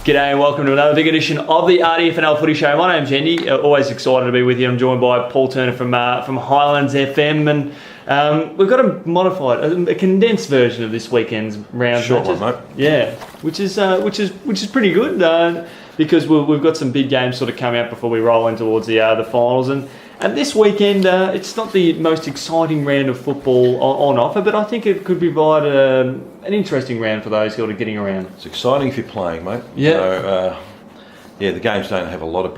G'day and welcome to another big edition of the RDFNL Footy Show. My name's Andy. Always excited to be with you. I'm joined by Paul Turner from Highlands FM, and we've got a modified, a condensed version of this weekend's round. Short one, mate. Yeah, which is pretty good because we've got some big games sort of coming up before we roll in towards the finals. And this weekend, it's not the most exciting round of football on offer, but I think it could provide an interesting round for those who are getting around. It's exciting if you're playing, mate. Yeah. So, the games don't have a lot of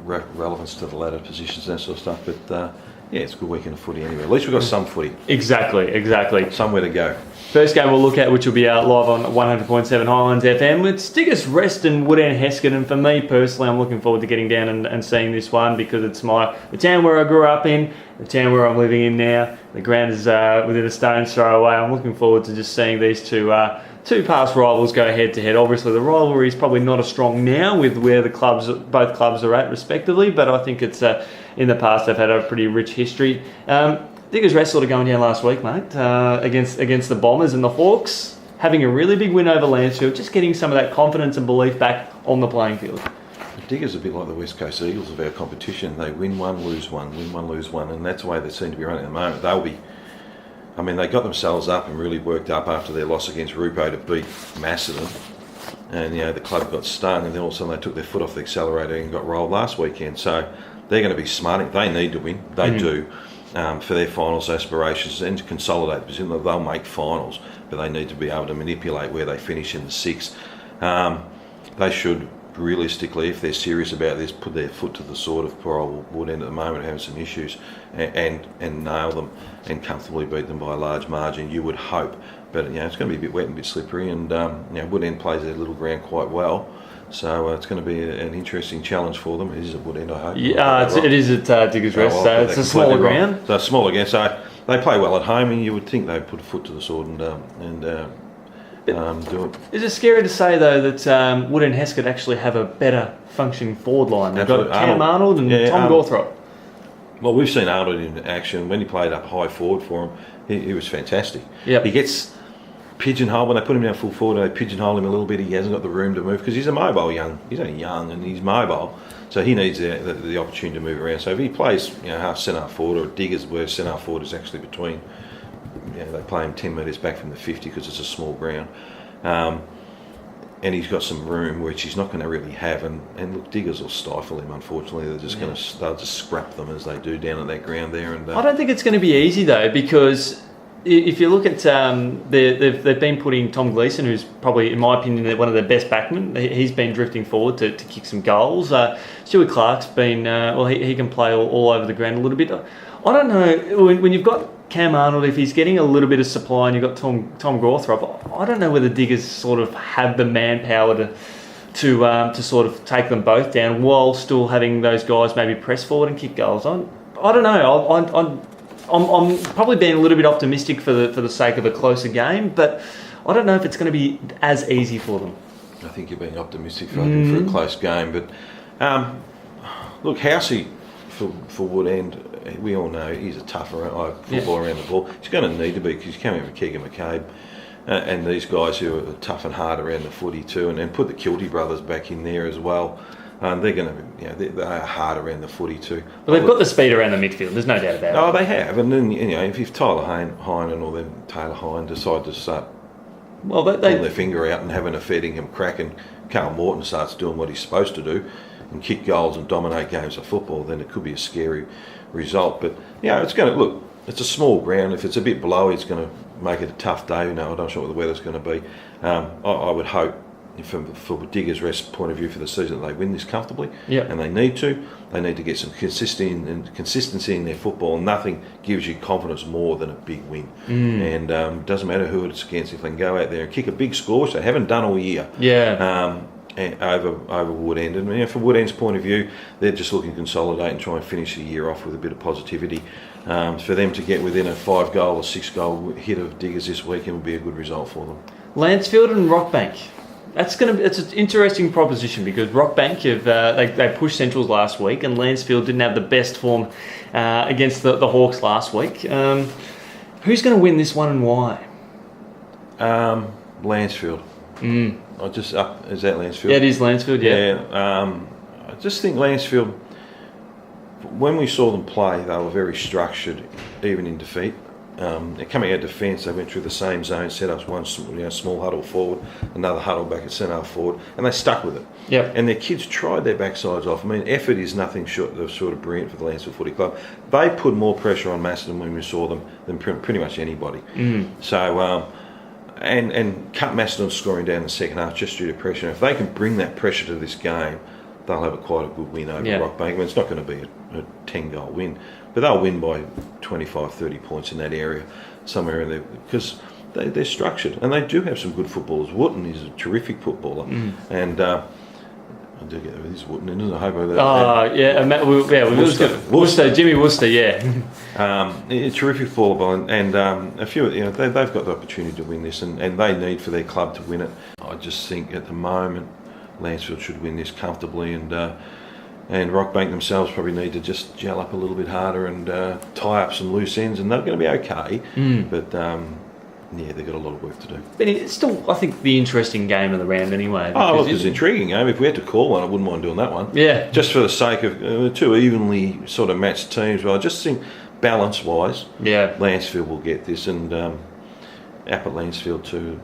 relevance to the ladder positions and that sort of stuff, but it's a good weekend of footy anyway. At least we've got some footy. Exactly. Somewhere to go. First game we'll look at, which will be live on 100.7 Highlands FM, it's Diggers Rest and Woodend Heskett, and for me personally, I'm looking forward to getting down and seeing this one because it's the town where I grew up in, the town where I'm living in now. The ground is within a stone's throw away. I'm looking forward to just seeing these two past rivals go head to head. Obviously, the rivalry is probably not as strong now with where both clubs are at respectively, but I think it's in the past they've had a pretty rich history. Diggers Rest sort of going down last week, mate, against the Bombers and the Hawks, having a really big win over Lansfield, just getting some of that confidence and belief back on the playing field. The Diggers are a bit like the West Coast Eagles of our competition. They win one, lose one, win one, lose one, and that's the way they seem to be running at the moment. They got themselves up and really worked up after their loss against Rupo to beat Macedon. And, the club got stung, and then all of a sudden they took their foot off the accelerator and got rolled last weekend. So they're going to be smarting. They need to win. They do. For their finals aspirations and to consolidate the position. They'll make finals, but they need to be able to manipulate where they finish in the sixth. They should realistically, if they're serious about this, put their foot to the sword of poor old Woodend at the moment, having some issues, and nail them and comfortably beat them by a large margin. You would hope, but it's going to be a bit wet and a bit slippery, and Woodend plays their little ground quite well. So it's going to be an interesting challenge for them. It is at Woodend, I hope. Yeah, it is at Diggers Rest, so it's a smaller ground. So smaller ground, so they play well at home, and you would think they'd put a foot to the sword and do it. Is it scary to say, though, that Woodend Heskett actually have a better functioning forward line? They've got Cam Arnold and Tom Gawthrop. Well, we've seen Arnold in action. When he played up high forward for him, he was fantastic. Yep. He gets pigeonholed when they put him down full forward. They pigeonhole him a little bit. He hasn't got the room to move because he's only young and he's mobile, so he needs the opportunity to move around. So if he plays half centre forward, or Diggers where centre forward is actually between, they play him 10 metres back from the 50 because it's a small ground, and he's got some room which he's not going to really have. And look, Diggers will stifle him. Unfortunately, they'll just scrap them as they do down at that ground there. And I don't think it's going to be easy though, because if you look at, they've been putting Tom Gleeson, who's probably, in my opinion, one of their best backmen. He's been drifting forward to kick some goals. Stuart Clark's been, he can play all over the ground a little bit. I don't know, when you've got Cam Arnold, if he's getting a little bit of supply and you've got Tom Gawthrop, I don't know whether Diggers sort of have the manpower to sort of take them both down while still having those guys maybe press forward and kick goals. I don't know. I'm probably being a little bit optimistic for the sake of a closer game, but I don't know if it's going to be as easy for them. I think you're being optimistic for a close game, but look, Housey for Woodend, we all know he's a tough footballer around the ball. He's going to need to be, because he's coming with Keegan McCabe and these guys who are tough and hard around the footy too, and then put the Kilty brothers back in there as well. They're going to be, they are hard around the footy too. Well, they've got the speed around the midfield. There's no doubt about it. Oh, they have. And then if Tyler Hine or then Taylor Hine decide to start pulling their finger out and having a Fettingham crack, and Carl Morton starts doing what he's supposed to do and kick goals and dominate games of football, then it could be a scary result. But it's going to look. It's a small ground. If it's a bit blowy, it's going to make it a tough day. I'm not sure what the weather's going to be. I would hope, for Diggers Rest point of view for the season, that they win this comfortably, and they need to. They need to get some consistency in their football. Nothing gives you confidence more than a big win, and it doesn't matter who it's against. If they can go out there and kick a big score, which they haven't done all year, over Woodend, and from Woodend's point of view, they're just looking to consolidate and try and finish the year off with a bit of positivity. For them to get within a 5-goal or 6-goal hit of Diggers this weekend would be a good result for them. Lansfield and Rockbank. It's an interesting proposition because Rockbank they pushed Centrals last week, and Lansfield didn't have the best form against the Hawks last week. Who's going to win this one and why? Lansfield. Is that Lansfield? Yeah, it is Lansfield. Yeah. I just think Lansfield, when we saw them play, they were very structured, even in defeat. They're coming out defence. They went through the same zone, set up one small huddle forward, another huddle back at centre forward, and they stuck with it. Yep. And their kids tried their backsides off. I mean, effort is nothing short of brilliant for the Lansfield Footy Club. They put more pressure on Macedon when we saw them than pretty much anybody. So, and cut Macedon scoring down in the second half just due to pressure. And if they can bring that pressure to this game, they'll have quite a good win over Rockbank. I mean, it's not going to be a 10-goal win, but they'll win by 25, 30 points in that area, somewhere in there, because they're structured and they do have some good footballers. Wootton is a terrific footballer, and I do get with his Wootton, isn't it? I hope Worcester, Jimmy Worcester, a terrific footballer, and a few, they've got the opportunity to win this, and they need for their club to win it. I just think at the moment Lansfield should win this comfortably, and Rockbank themselves probably need to just gel up a little bit harder and tie up some loose ends, and they're going to be okay. But they've got a lot of work to do. But it's still, I think, the interesting game of the round anyway. Oh, it's an intriguing game. If we had to call one, I wouldn't mind doing that one. Yeah. Just for the sake of two evenly sort of matched teams. But I just think balance-wise, Lansfield will get this, and up at Lansfield too.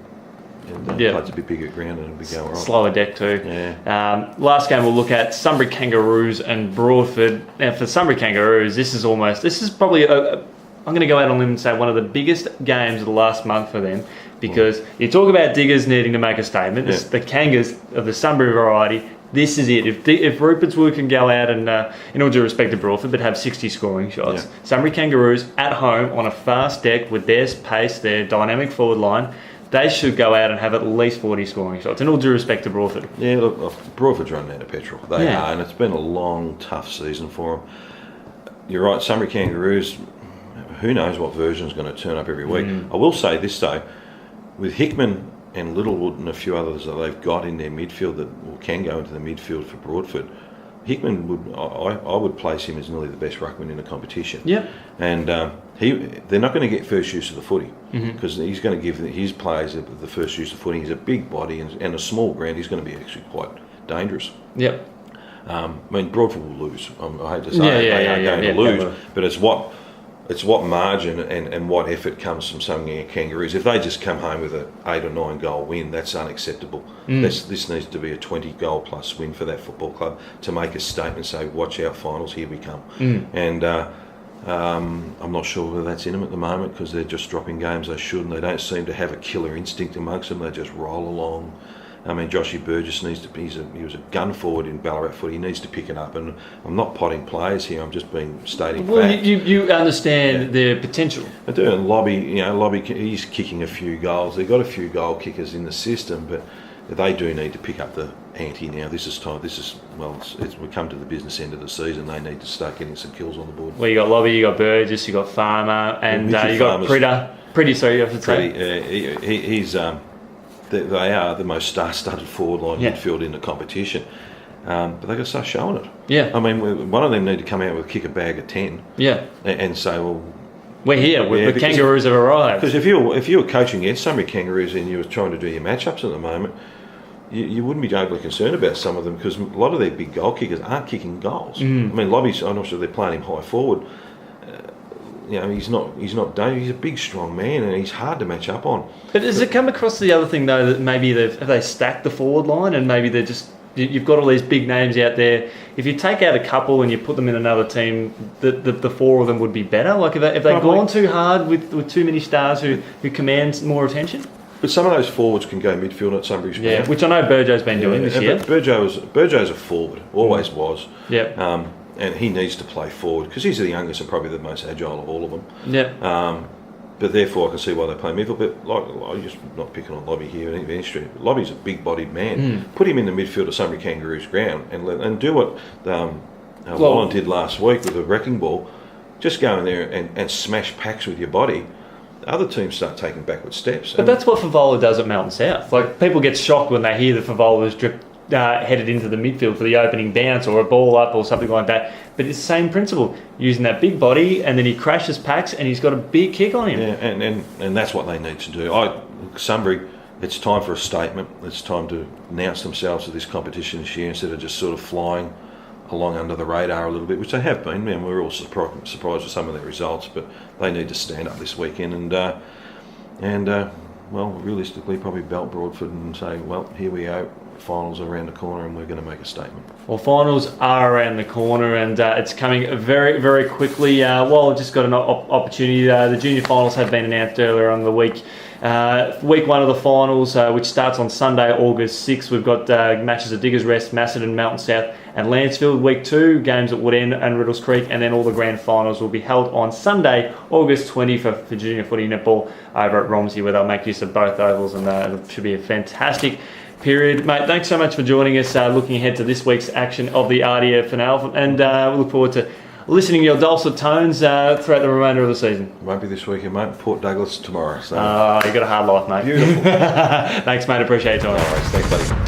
And plays a bit bigger ground and it'll be going right. Slower deck too. Last game we'll look at Sunbury Kangaroos and Broadford. Now for Sunbury Kangaroos, this is probably I'm going to go out on a limb and say one of the biggest games of the last month for them, because you talk about Diggers needing to make a statement. It's the Kangas of the Sunbury variety. This is it. If Rupert's Wood can go out and, in all due respect to Broadford, but have 60 scoring shots, Sunbury Kangaroos at home on a fast deck with their pace, their dynamic forward line, they should go out and have at least 40 scoring shots, in all due respect to Broadford. Yeah, look, Broadford's running out of petrol. They are, and it's been a long, tough season for them. You're right, Sunbury Kangaroos, who knows what version's going to turn up every week. I will say this, though, with Hickman and Littlewood and a few others that they've got in their midfield that can go into the midfield for Broadford, Hickman I would place him as nearly the best ruckman in the competition. Yeah, and they're not going to get first use of the footy, because he's going to give his players the first use of footy. He's a big body and a small ground. He's going to be actually quite dangerous. Yep. I mean, Broadford will lose. I hate to say they are going to lose, but it's what margin and what effort comes from some Kangaroos. If they just come home with an 8 or 9 goal win, that's unacceptable. This needs to be a 20 goal plus win for that football club to make a statement, say, watch out finals, here we come. And I'm not sure whether that's in them at the moment, because they're just dropping games they shouldn't. They don't seem to have a killer instinct amongst them. They just roll along. I mean, Joshy Burgess needs to be, he was a gun forward in Ballarat footy. He needs to pick it up. And I'm not potting players here. I'm just stating fact. You understand their potential. I do. And Lobby, he's kicking a few goals. They've got a few goal kickers in the system, but they do need to pick up the ante now. This is time. We come to the business end of the season. They need to start getting some kills on the board. Well, you got Lobby, you got Burgess, you got Farmer, and you got Pretty. Sorry, I should say. He's they are the most star-studded forward line midfield in the competition, but they've got to start showing it. Yeah, I mean, one of them need to come out with kick a bag of 10. Yeah, and say, well, we're here. The Kangaroos have arrived. Because if you were coaching against Sunbury Kangaroos and you were trying to do your matchups at the moment, you wouldn't be overly concerned about some of them, because a lot of their big goal kickers aren't kicking goals. I mean, Lobby's, I'm not sure they're playing him high forward. He's not he's a big strong man, and he's hard to match up on. But does it come across the other thing though, that maybe they stacked the forward line, and maybe they're just, you've got all these big names out there. If you take out a couple and you put them in another team, the four of them would be better. Like, have they gone too hard with too many stars who command more attention? But some of those forwards can go midfield at Sunbury's. Yeah, which I know Burjo's been doing this year. But Burjo's a forward, always was. Yeah. And he needs to play forward, because he's the youngest and probably the most agile of all of them. Yeah. But therefore, I can see why they play midfield. But I'm just not picking on Lobby here in any street. Lobby's a big-bodied man. Put him in the midfield of Sunbury Kangaroos ground and do what Wallen did last week with a wrecking ball. Just go in there and smash packs with your body. Other teams start taking backward steps. But that's what Favola does at Melton South. Like, people get shocked when they hear that Favola's headed into the midfield for the opening bounce or a ball up or something like that. But it's the same principle, using that big body, and then he crashes packs and he's got a big kick on him. Yeah, and that's what they need to do. Sunbury, it's time for a statement. It's time to announce themselves to this competition this year instead of just sort of flying along under the radar a little bit, which they have been. And we're all surprised with some of their results, but they need to stand up this weekend and well, realistically, probably belt Broadford and say, well, here we go. Finals are around the corner and we're going to make a statement. Well, finals are around the corner and it's coming very, very quickly. Well, I've just got an opportunity. The junior finals have been announced earlier on the week. Week 1 of the finals, which starts on Sunday, August 6th. We've got matches at Diggers Rest, Macedon, Mountain South and Lancefield. Week 2, games at Woodend and Riddles Creek, and then all the grand finals will be held on Sunday, August 20 for junior footy netball over at Romsey, where they'll make use of both ovals, and it should be a fantastic period. Mate, thanks so much for joining us, looking ahead to this week's action of the RDFNL, and we look forward to listening to your dulcet tones throughout the remainder of the season. Won't be this weekend, mate. Port Douglas tomorrow. So. You got a hard life, mate. Beautiful. Thanks, mate. Appreciate your time. All right, thanks, buddy.